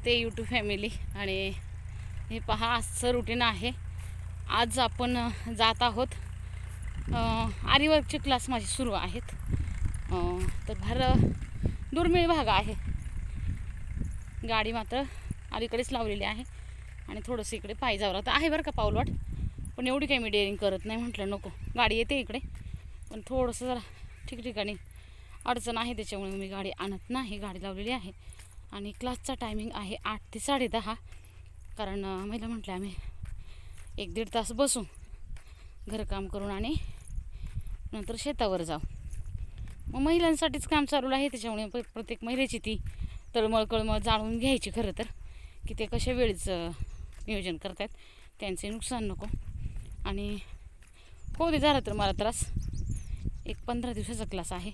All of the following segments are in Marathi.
नमस्ते यूट्यूब फॅमिली. आणि हे पहा आजचं रुटीन आहे. आज आपण जात आहोत आरीवर्कचे क्लास माझे सुरू आहेत. तर फार दुर्मिळ भाग आहे. गाडी मात्र अलीकडेच लावलेली आहे आणि थोडंसं इकडे पाय जावं लागतं आहे बरं का पाऊलवाट. पण एवढी काही मी डेअरिंग करत नाही, म्हटलं नको, गाडी येते इकडे पण थोडंसं जरा ठिकठिकाणी अडचण आहे, त्याच्यामुळे मी गाडी आणत नाही. गाडी लावलेली आहे आणि क्लासचा टायमिंग आहे 8 ते 10:30. कारण महिला म्हटलं आम्ही 1-1.5 तास बसू, घरकाम करून आणि नंतर शेतावर जाऊ. मग महिलांसाठीच काम चालू आहे, त्याच्यामुळे प्रत्येक महिलेची ती तळमळ जाणून घ्यायची खरं तर, की ते कशा वेळेचं नियोजन करतात, त्यांचे नुकसान नको. आणि हो दे झालं तर मला त्रास. एक 15 दिवसाचा क्लास आहे.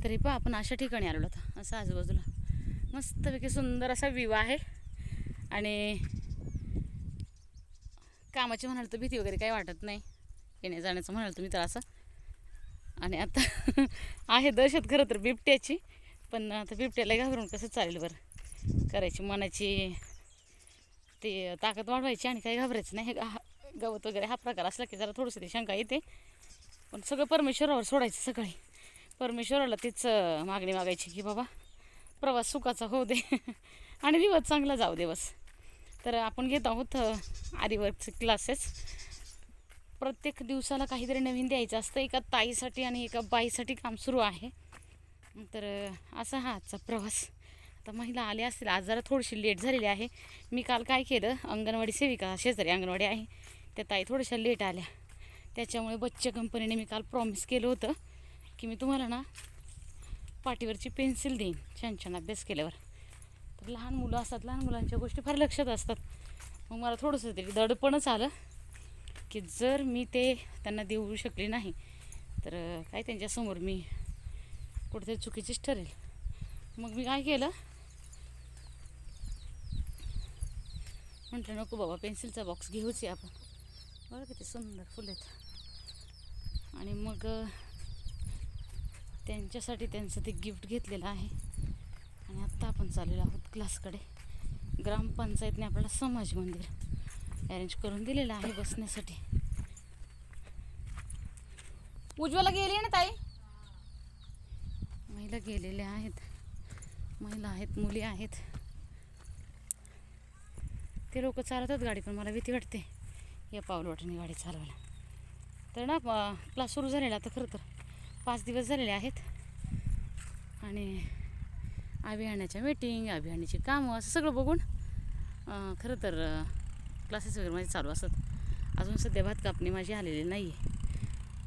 तरी पण आपण अशा ठिकाणी आलो होतो, असं आजूबाजूला मस्तपैकी सुंदर असा व्ह्यू आहे. आणि कामाची म्हणाल तर भीती वगैरे काही वाटत नाही, येण्या जाण्याचं म्हणाल तुम्ही तर असं. आणि आता आहे दहशत खरं तर बिबट्याची, पण आता बिबट्याला घाबरून कसं चालेल बरं. करायची मनाची ते ताकद वाढवायची आणि काही घाबरायचं नाही. गवत वगैरे हा प्रकार असला की जरा थोडंसं ती शंका येते, पण सगळं परमेश्वरावर सोडायचं. सकाळी परमेश्वराला तीच मागणी मागायची की बाबा प्रवास सुखाचा होऊ दे आणि दिवस चांगला जाऊ दे बस. तर आपण घेत आहोत आरीवर्कचे क्लासेस. प्रत्येक दिवसाला काहीतरी नवीन द्यायचं असतं. एका ताईसाठी आणि एका बाईसाठी काम सुरू आहे. तर असा हा आजचा प्रवास. आता महिला आल्या असतील, आज जरा थोडीशी लेट झालेली आहे. मी काल काय केलं, अंगणवाडी सेविका शेजारी अंगणवाडी आहे, त्या ताई थोड्याशा लेट आल्या. त्याच्यामुळे बच्चे कंपनीने मी काल प्रॉमिस केलं होतं की मी तुम्हाला ना पाटीवरची पेन्सिल देईन छान छान अभ्यास केल्यावर. तर लहान मुलं असतात, लहान मुलांच्या गोष्टी फार लक्षात असतात. मग मला थोडंसं तरी दडपणच आलं की जर मी ते त्यांना देऊ शकले नाही तर काय त्यांच्यासमोर मी कुठेतरी चुकीचीच ठरेल. मग मी काय केलं, म्हटलं नको बाबा, पेन्सिलचा बॉक्स घेऊच आहे आपण. बघा किती सुंदर फुलं आहेत. आणि मग त्यांच्यासाठी त्यांचं ते गिफ्ट घेतलेलं आहे. आणि आत्ता आपण चाललेलो आहोत क्लासकडे. ग्रामपंचायतने आपल्याला समाज मंदिर अरेंज करून दिलेलं आहे बसण्यासाठी. उज्ज्वला गेली ना ताई, महिला गेलेल्या आहेत, महिला आहेत, मुली आहेत. ते लोक चालवतात गाडी, पण मला भीती वाटते या पाऊलवाटेने गाडी चालवायला. तर ना क्लास सुरू झालेला आता खरं तर 5 दिवस झालेले आहेत. आणि अभियानाच्या मीटिंग, अभियानाची कामं, असं सगळं बघून खरं तर क्लासेस वगैरे माझे चालू असतात. अजून सध्या भात कापणी माझी आलेली नाही आहे,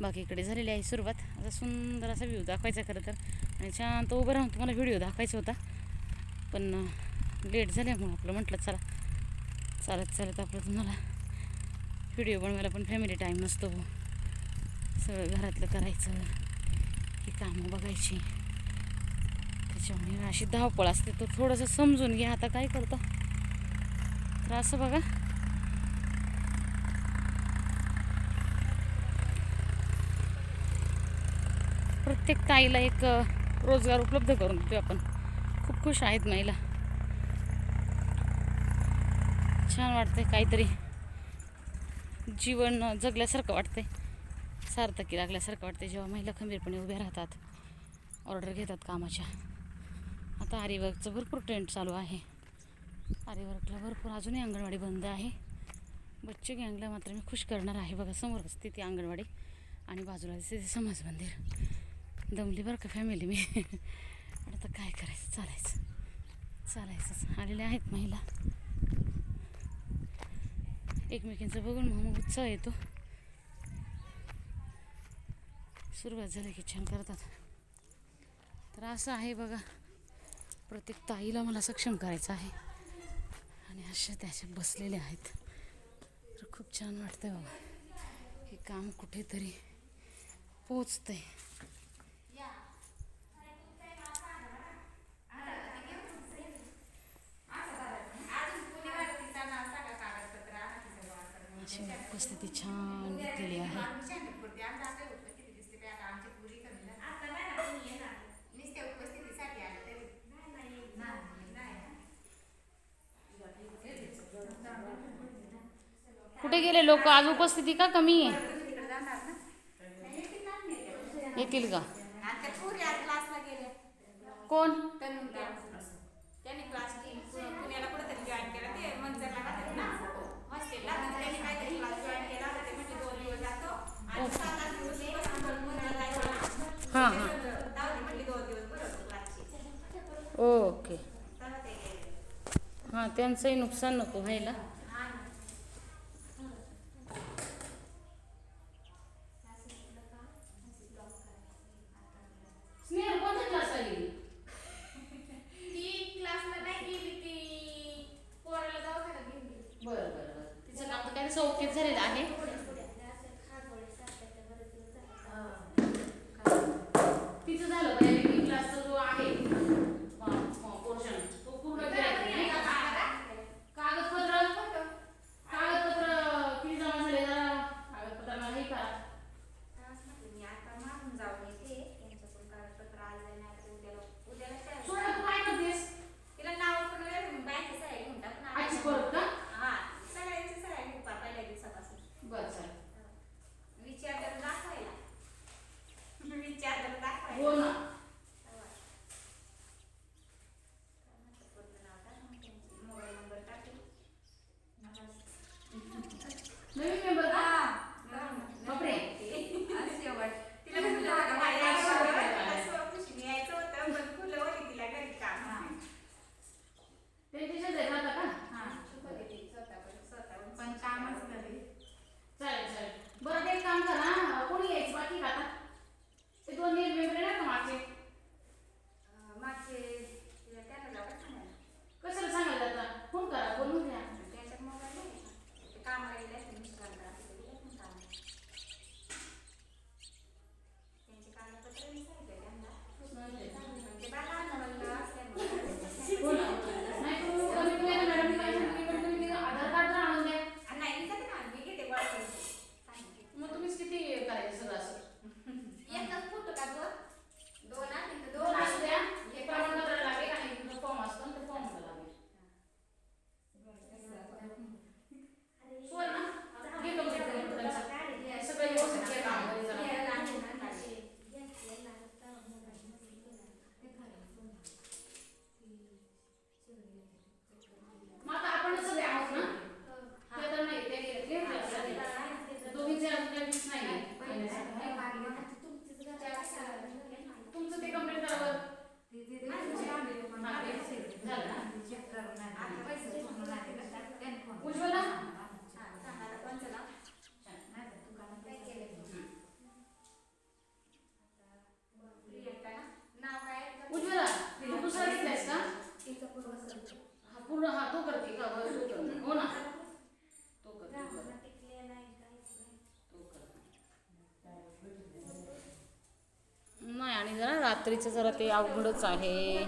बाकीकडे झालेली आहे सुरुवात. आता सुंदर असा व्ह्यू दाखवायचा खरं तर, आणि शांत उभं राहून तुम्हाला व्हिडिओ दाखवायचा होता. पण लेट झाल्यामुळं आपलं म्हटलं चला चालत आपलं तुम्हाला व्हिडिओ बनवायला पण फॅमिली टाईम नसतो. सगळं घरातलं करायचं, ही कामं बघायची, त्याच्यामुळे अशी धावपळ असते. तर थोडंसं समजून घ्या. आता काय करता, तर असं बघा, प्रत्येक ताईला एक रोजगार उपलब्ध करून देतो आपण. खूप खुश आहेत महिला. छान वाटते, काहीतरी जीवन जगल्यासारखं वाटते, सार्थकी लागल्यासारखं वाटते जेव्हा महिला खंबीरपणे उभ्या राहतात, ऑर्डर घेतात कामाच्या. आता आरीवर्कचं भरपूर ट्रेंड चालू आहे. आरीवर्कला भरपूर अजूनही अंगणवाडी बंद आहे. बच्चे गँगला मात्र मी खुश करणार आहे. बघा समोरच तिथे अंगणवाडी आणि बाजूला तिथे समाज मंदिर. दमली बरं का फॅमिली मी. आता काय करायचं, चालायचंच. आलेल्या आहेत महिला, एकमेकींचं बघून मग उत्साह येतो. सुरुवात झाली की छान करतात. तर असं आहे बघा, प्रत्येक ताईला मला सक्षम करायचं आहे. आणि अशा त्याच्या बसलेल्या आहेत. तर खूप छान वाटतं बाबा, हे काम कुठेतरी पोचतंय. अशी उपस्थिती छान घेतलेली आहे. गेले लोक, आज उपस्थिती का कमी आहे? येतील का? कोण? त्यांनी क्लास पुण्याला कुठेतरी जॉईन केला, ते मंचरला घातलं ना हॉस्टेलला, तर त्यांनी काहीतरी क्लास जॉईन केला होता. ते म्हणजे 2 दिवस जातो आणि 7-8 दिवस मंचरला जायचं. हां हां, दहावी म्हणजे 2 दिवस भरवतो क्लासची. ओके. तेव्हा ते गेले. हां, त्यांचंही नुकसान नको व्हायला. स्नेहल कोणत्या क्लासला गेली? ती क्लासला नाही गेली, ती पोराला दवाखान्यात घेऊन गेली. बरं बरं बरं, तिचं काम तर काय सौख्यच झालेलं आहे. तिचं झालं बऱ्यापैकी. क्लासचा जो आहे पोर्शन तो पूर्ण केला नाही का? कागदपत्र किती जमा झाले जरा कागदपत्रांना हे करा. मी आता मागून जाऊन येते, त्यांच्याकडून कागदपत्र आलं नाही तर उद्याला सोडा, तू काय करतेस? तिला नाव पण बँकेत सह्या घेऊन टाकून आजची परत का? हा, सगळ्यांची सह्या घेऊन पहिल्या दिवसापासून बरं चालेल. विचारलं दाखवायला. विचारलं दाखवायला. हो ना. मोबाईल नंबर टाकून नवीन मेंबर का? बापरे. तिला फुलं खुशीने यायचं होतं, पण फुलं होती तिला घरी काम. त्यांच्या शेजारी राहता का? पण कामच घरी. चालेल चालेल. बरं, ते एक काम करा, कोणी यायचं बाकी का आता? ते 2 मेंबर आहे ना का मागचे? मागचे त्यांना जाऊ सांगायला. कशाला सांगायला जाता? फोन करा, बोलून द्या. त्यांच्यात मोबाईल नाही का? ते कामाला गेले असते मिस्टरांना, तिथे गेले पण कामाला. त्यांचे कागदपत्र विचारले त्यांना. पण ते बाला म्हणलं असल्यामुळे हो ना. नाही तू कमीत कमी ना मॅडम काय सांगते, पण तुम्ही आधार कार्ड तर आणून द्या. नाही विचारते ना, मी घेते गोळा करून सांगितले. मग तुम्हीच किती करायचं सगळं असं? एकच फोटो का दोन आणि 2 असू द्या. हे प्रमाणपत्र लागेल आणि तुमचा फॉर्म असतो ना, ते फॉर्मला लागेल. सोड ना. घे complete करून त्यांचं. सगळं व्यवस्थित घे काम घरी जरा. मग आता आपणच सगळे आहोत ना? ते तर नाही, ते गेले. दोघींचे अजून काही फीस नाही आहे. तुमचं ते कंप्लीट करा बरं. झालं ना? उज्ज्वला? उज्ज्वला, तू दुसरा घेतलायस का? हा पूर्ण, हा तो करते का? बरं, तो करते. हो ना, तो करते. नाही, आणि जरा रात्रीचं जरा ते अवघडच आहे.